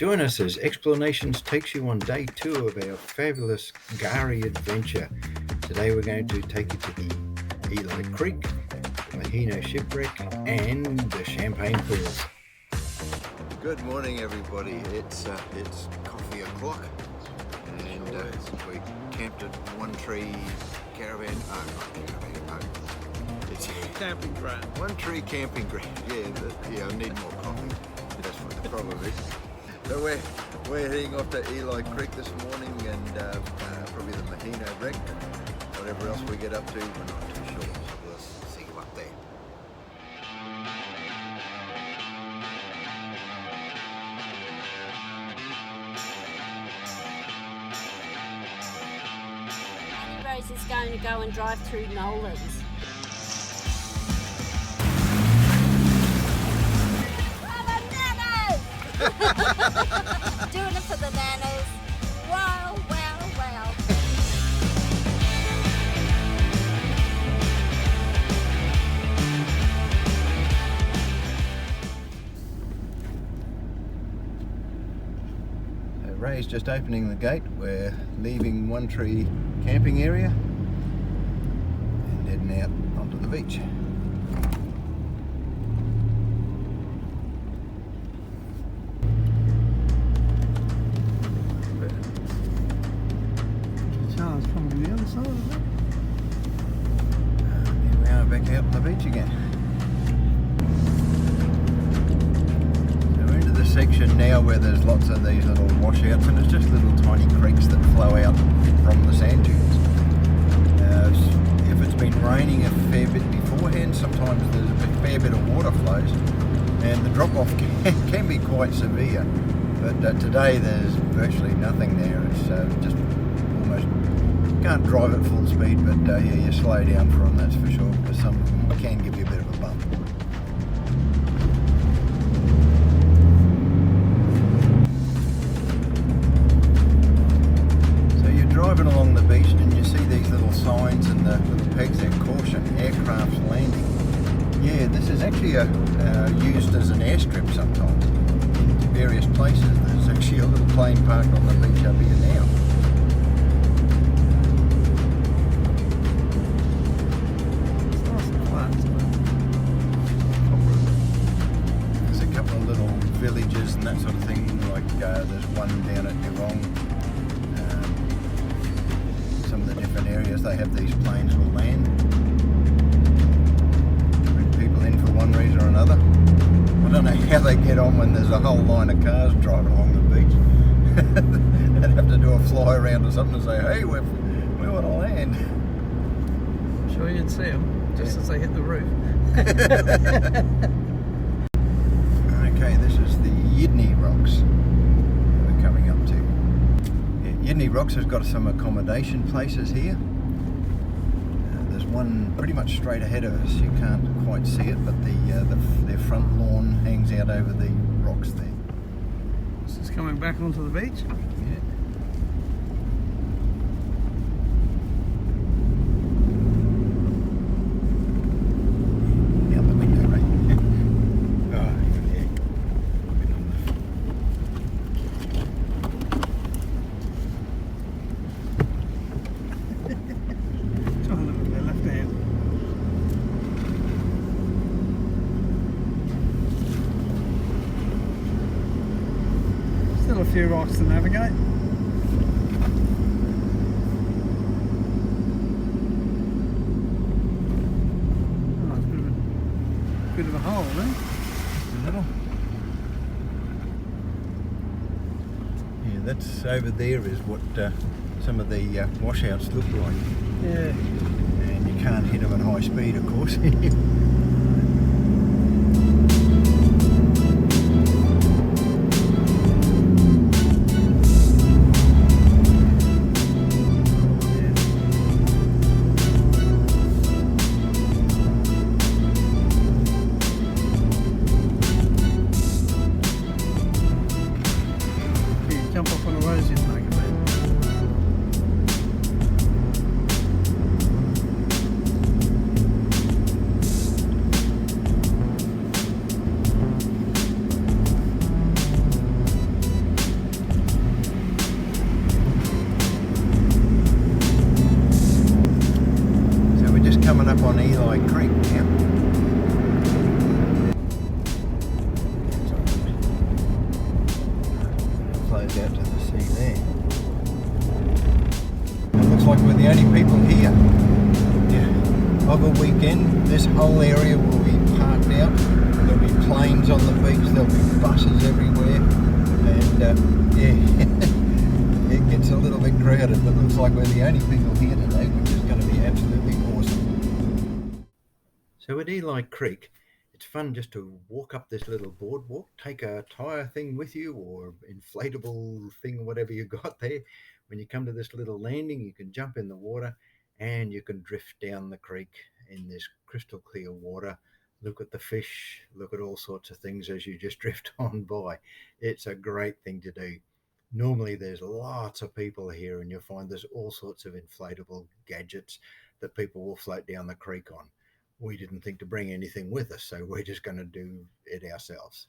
Join us as Explornation takes you on day 2 of our fabulous Kgari adventure. Today we're going to take you to the Eli Creek, the Maheno Shipwreck and the Champagne Falls. Good morning everybody, it's coffee o'clock and we camped at One Tree Caravan, it's camping ground. One Tree Camping Ground, yeah, I need more coffee, that's what the problem is. So we're heading off to Eli Creek this morning and probably the Maheno Wreck and whatever else we get up to, we're not too sure, so we'll see you up there. Rose is going to go and drive through Nolan's. Doing it for the nanas. Wow, wow, wow. Ray's just opening the gate. We're leaving One Tree camping area and heading out onto the beach. Charles from the other side of it. Here we are back out on the beach again. So we're into the section now where there's lots of these little washouts and it's just little tiny creeks that flow out from the sand dunes. If it's been raining a fair bit beforehand, sometimes there's a fair bit of water flows and the drop-off can be quite severe. But today there's virtually nothing there. It's just almost, can't drive at full speed, but yeah, you slow down for them, that's for sure, because some of them can give you a bit of a bump. So you're driving along the beach and you see these little signs and the little pegs there, caution, aircraft landing. Yeah, this is actually used as an airstrip sometimes in various places. There's actually a little plane parked on the beach up here now. It's nice and flat, isn't it? There's a couple of little villages and that sort of thing, like there's one down at Kgari. Some of the different areas they have these planes will land. Bring people in for one reason or another. I don't know how they get on when there's a whole line of cars driving along the beach. They'd have to do a fly around or something and say, hey, we want to land. I'm sure you'd see them just as they hit the roof. Okay, this is the Yidney Rocks we're coming up to. Yeah, Yidney Rocks has got some accommodation places here. There's one pretty much straight ahead of us. You can't quite see it, but their front lawn hangs out over the rocks there. This is coming back onto the beach. Yeah. Out the window, right? Oh, yeah. Been on Try and look at their left hand. Still a few rocks to navigate. Oh, it's a bit of a hole, eh? a little. Yeah, that's over there is what some of the washouts look like. Yeah. And you can't hit them at high speed, of course. Jump off on the roads, you'd make a bit. flows out to the sea there. It looks like we're the only people here. Yeah. Of a weekend, this whole area will be parked out. There'll be planes on the beach, there'll be buses everywhere, and yeah, it gets a little bit crowded, but looks like we're the only people here today, which is going to be absolutely awesome. So at Eli Creek, it's fun just to walk up this little boardwalk, take a tyre thing with you or inflatable thing, whatever you got there. When you come to this little landing, you can jump in the water and you can drift down the creek in this crystal clear water. Look at the fish, look at all sorts of things as you just drift on by. It's a great thing to do. Normally there's lots of people here and you'll find there's all sorts of inflatable gadgets that people will float down the creek on. We didn't think to bring anything with us, so we're just going to do it ourselves.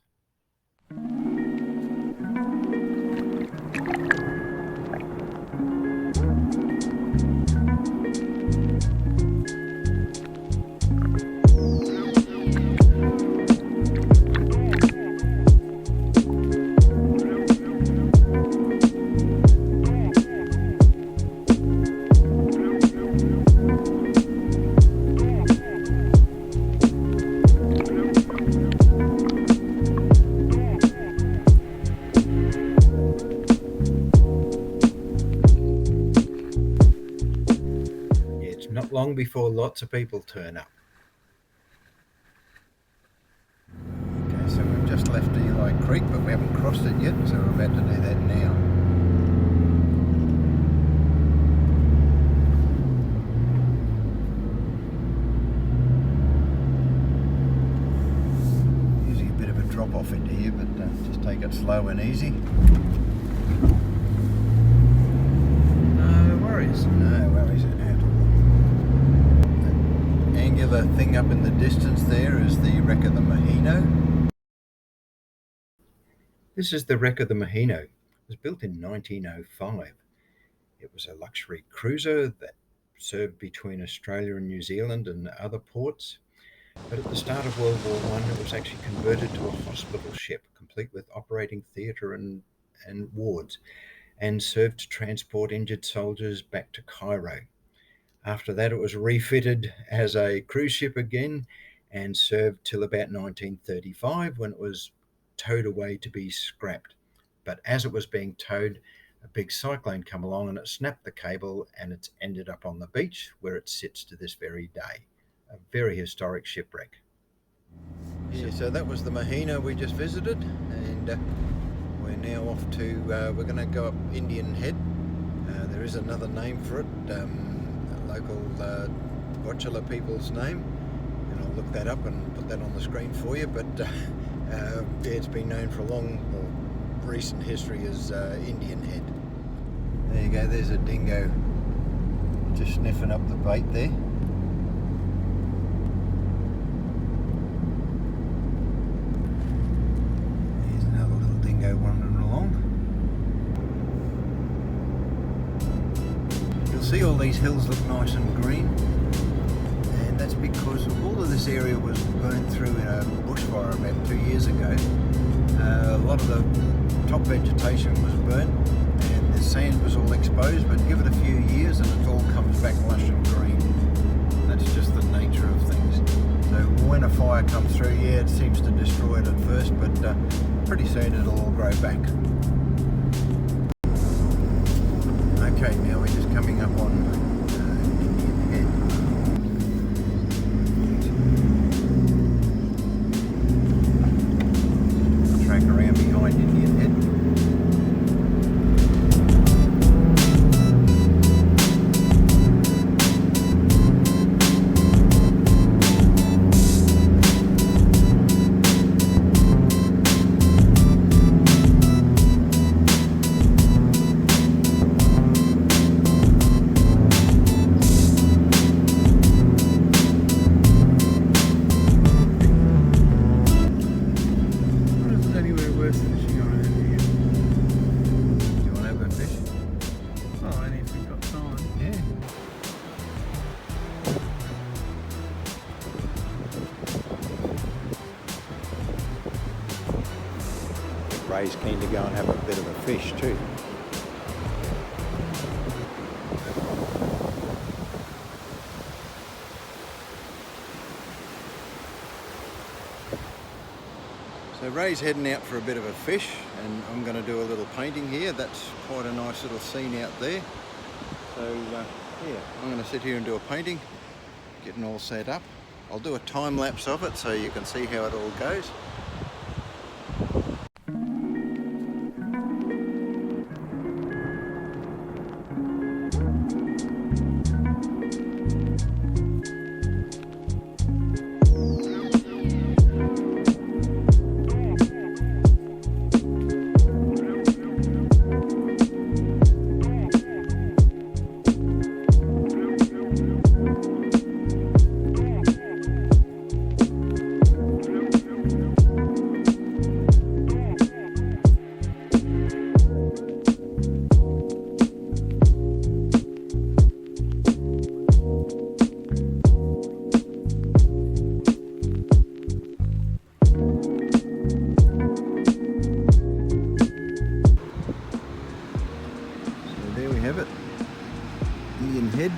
Not long before lots of people turn up. Okay, so we've just left Eli Creek, but we haven't crossed it yet, so we're about to do that now. Usually a bit of a drop off into here, but just take it slow and easy. No worries. No worries at all. The angular thing up in the distance there is the wreck of the Maheno. This is the wreck of the Maheno. It was built in 1905. It was a luxury cruiser that served between Australia and New Zealand and other ports. But at the start of World War I, it was actually converted to a hospital ship, complete with operating theatre and wards, and served to transport injured soldiers back to Cairo. After that, it was refitted as a cruise ship again and served till about 1935, when it was towed away to be scrapped. But as it was being towed, a big cyclone came along and it snapped the cable, and it's ended up on the beach where it sits to this very day. A very historic shipwreck. Yeah, so that was the Maheno we just visited, and we're now off to, we're going to go up Indian Head. There is another name for it, a local Botula people's name, and I'll look that up and put that on the screen for you, but yeah, it's been known for a long, or recent history as Indian Head. There you go, there's a dingo just sniffing up the bait there. Here's another little dingo wandering along. You'll see all these hills look nice and green, and that's because all of this area was burned through in a bushfire about 2 years ago. A lot of the top vegetation was burnt and the sand was all exposed, but give it a few years and it all comes back lush and green. That's just the nature of things. So when a fire comes through, yeah, it seems to destroy it at first, but pretty soon it'll all grow back. Okay, now we're just coming up on Indian Head. Track around behind Indian Head. Ray's keen to go and have a bit of a fish too. So Ray's heading out for a bit of a fish, and I'm going to do a little painting here. That's quite a nice little scene out there. So yeah, I'm going to sit here and do a painting, getting all set up. I'll do a time lapse of it so you can see how it all goes. Head.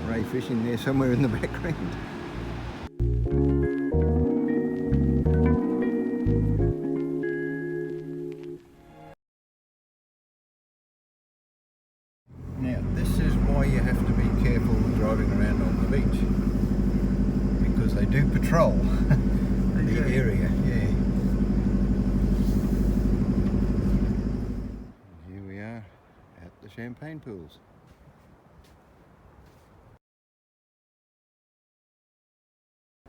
Ray fishing there somewhere in the background. Now this is why you have to be careful driving around on the beach, because they do patrol the area. Yeah. Champagne pools.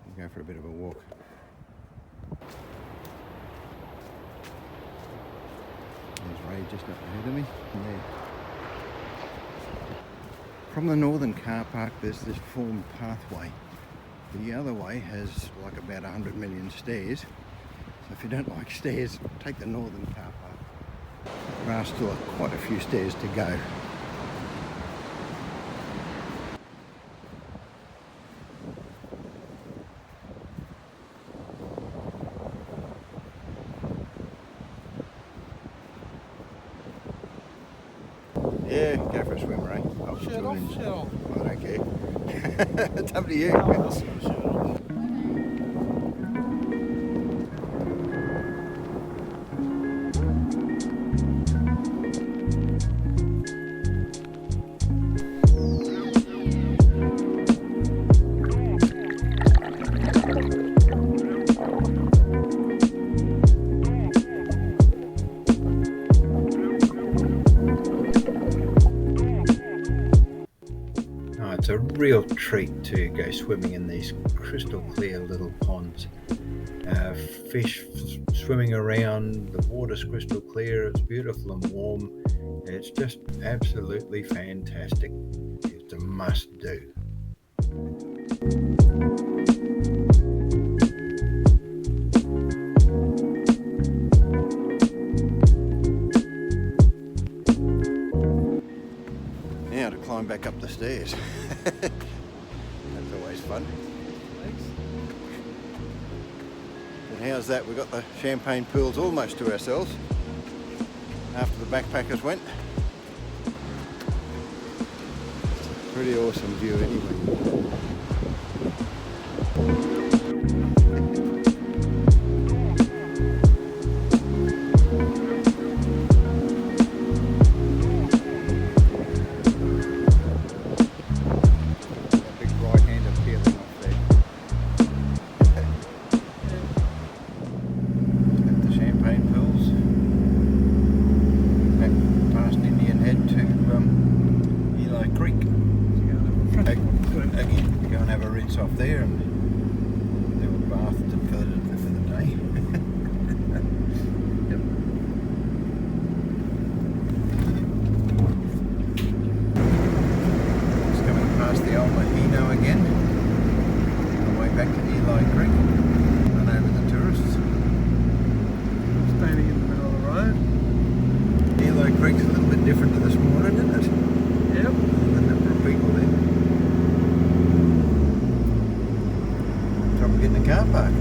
We'll go for a bit of a walk. There's Ray just up ahead of me. There. From the northern car park there's this formed pathway. The other way has like about 100 million stairs. So if you don't like stairs, take the northern car park. There are still quite a few stairs to go. Yeah, go for a swim, Ray. Shirt off, shirt off. I don't care. It's up to you. It's a real treat to go swimming in these crystal clear little ponds. Fish swimming around, the water's crystal clear, it's beautiful and warm. It's just absolutely fantastic. It's a must do. Now to climb back up the stairs. That's always fun. Thanks. And how's that? We've got the champagne pools almost to ourselves after the backpackers went. Pretty awesome view anyway. Eli Creek. Again, go and have a rinse off there and do a bath for the day. Yep. Just coming past the old Maheno again. On the way back to Eli Creek. Run over the tourists. Standing in the middle of the road. Eli Creek's a little bit different to this morning, isn't it? Yep. The number of people there. Trouble getting a car park.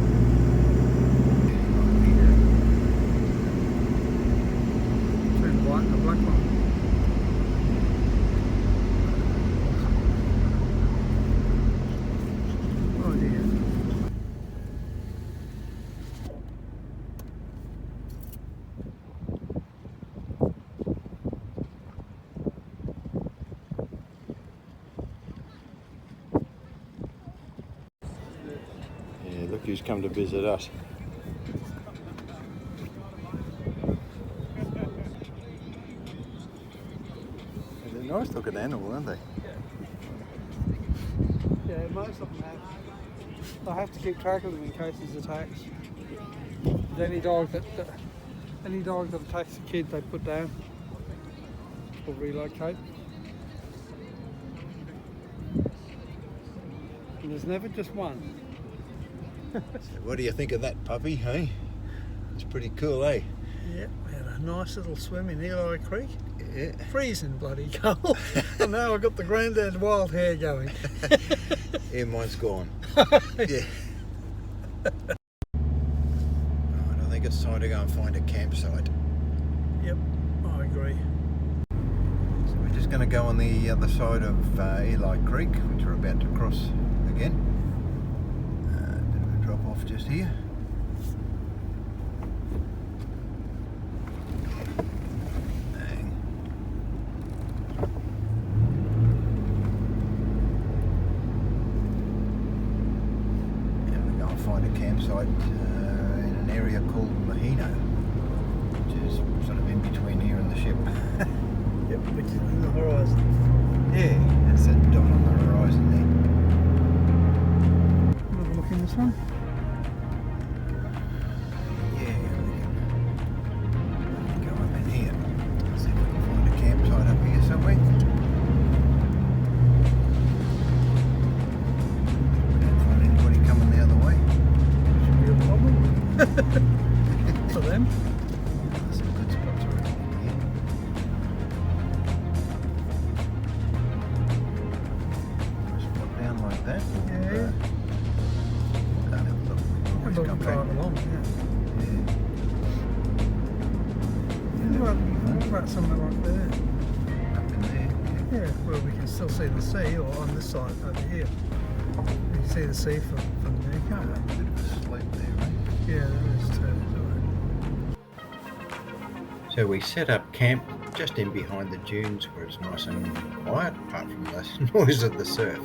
who's come to visit us. They're nice looking animal, aren't they? Yeah, most of them have. I have to keep track of them in case there's attacks. Any dog that attacks a kid, they put down or relocate. And there's never just one. So what do you think of that puppy, hey? It's pretty cool, eh? Yeah, we had a nice little swim in Eli Creek. Yeah. Freezing bloody cold. And now I've got the granddad wild hair going. Yeah, mine's gone. Yeah. Right, I think it's time to go and find a campsite. Yep, I agree. So we're just going to go on the other side of Eli Creek, which we're about to cross again. Bit of a drop off just here. Find a campsite in an area called Maheno, which is sort of in between here and the ship. Yep, which is in the horizon. Yeah, that's that dot on the horizon there. Have a look in this one. Yeah, we can go up in here. See if we can find a campsite up here somewhere. Don't find anybody coming the other way. For them. There's some good spots around here. Spot down like that. Yeah. Can't have a look. We can always We'll come back. drive along, yeah. Yeah. What about somewhere like there? Up in there. Yeah, where we can still see the sea, or on this side over here. You can see the sea from there, can't A bit of a slope there, right? we? Yeah, there is too. So we set up camp just in behind the dunes where it's nice and quiet, apart from the noise of the surf.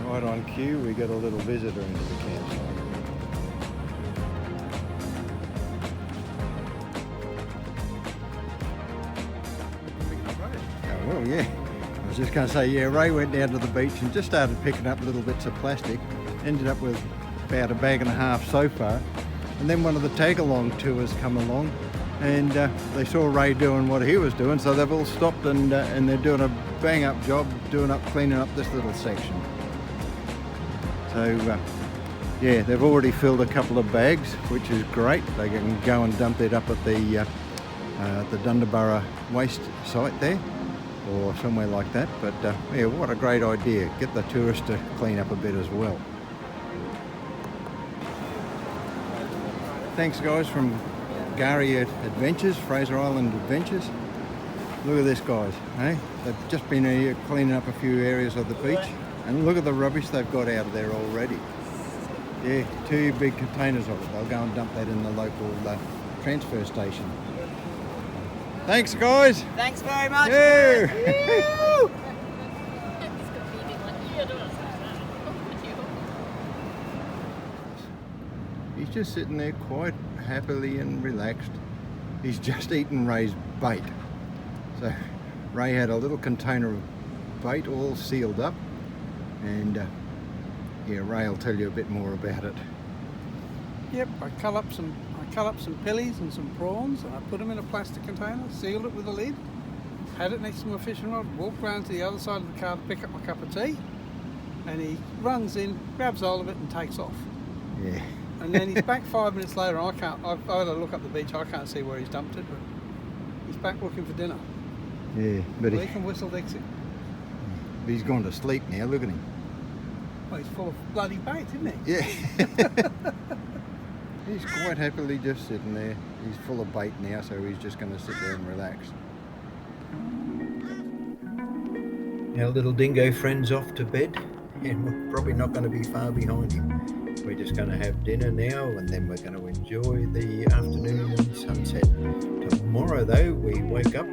Right on cue, we got a little visitor into the campsite. Oh, well, yeah. I was just going to say, yeah, Ray went down to the beach and just started picking up little bits of plastic. Ended up with about a bag and a half so far. And then one of the tag-along tours come along and they saw Ray doing what he was doing, so they've all stopped and they're doing a bang-up job cleaning up this little section. So yeah, they've already filled a couple of bags, which is great. They can go and dump it up at the Dunderborough waste site there, or somewhere like that. But yeah, what a great idea. Get the tourists to clean up a bit as well. Thanks guys from Kgari Adventures, Fraser Island Adventures. Look at this guys, hey? They've just been here cleaning up a few areas of the beach. And look at the rubbish they've got out of there already. Yeah, 2 big containers of it. They'll go and dump that in the local transfer station. Thanks, guys. Thanks very much. Yeah. He's just sitting there quite happily and relaxed. He's just eaten Ray's bait. So Ray had a little container of bait all sealed up. And yeah, Ray will tell you a bit more about it. Yep, I cut up some pillies and some prawns, and I put them in a plastic container, sealed it with a lid, had it next to my fishing rod, walked round to the other side of the car to pick up my cup of tea, and he runs in, grabs hold of it, and takes off. Yeah. And then he's back 5 minutes later. I've had to look up the beach. I can't see where he's dumped it, but he's back looking for dinner. Yeah, but Well, he can whistle Dixie. he's gone to sleep now. Look at him. Well, he's full of bloody bait, isn't he? Yeah. He's quite happily just sitting there. He's full of bait now, so he's just going to sit there and relax. Our little dingo friend's off to bed, and we're probably not going to be far behind him. We're just going to have dinner now, and then we're going to enjoy the afternoon and sunset. Tomorrow, though, we wake up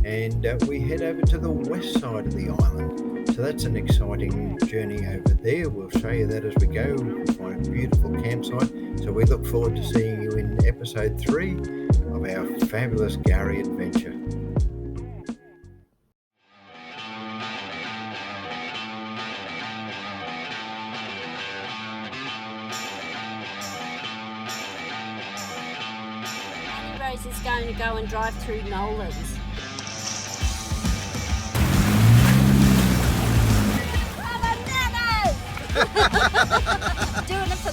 and we head over to the west side of the island. So that's an exciting journey over there. We'll show you that as we go. We'll find a beautiful campsite. So we look forward to seeing you in episode 3 of our fabulous Kgari adventure. Rose is going to go and drive through Nolan's. Bananas! Doing it for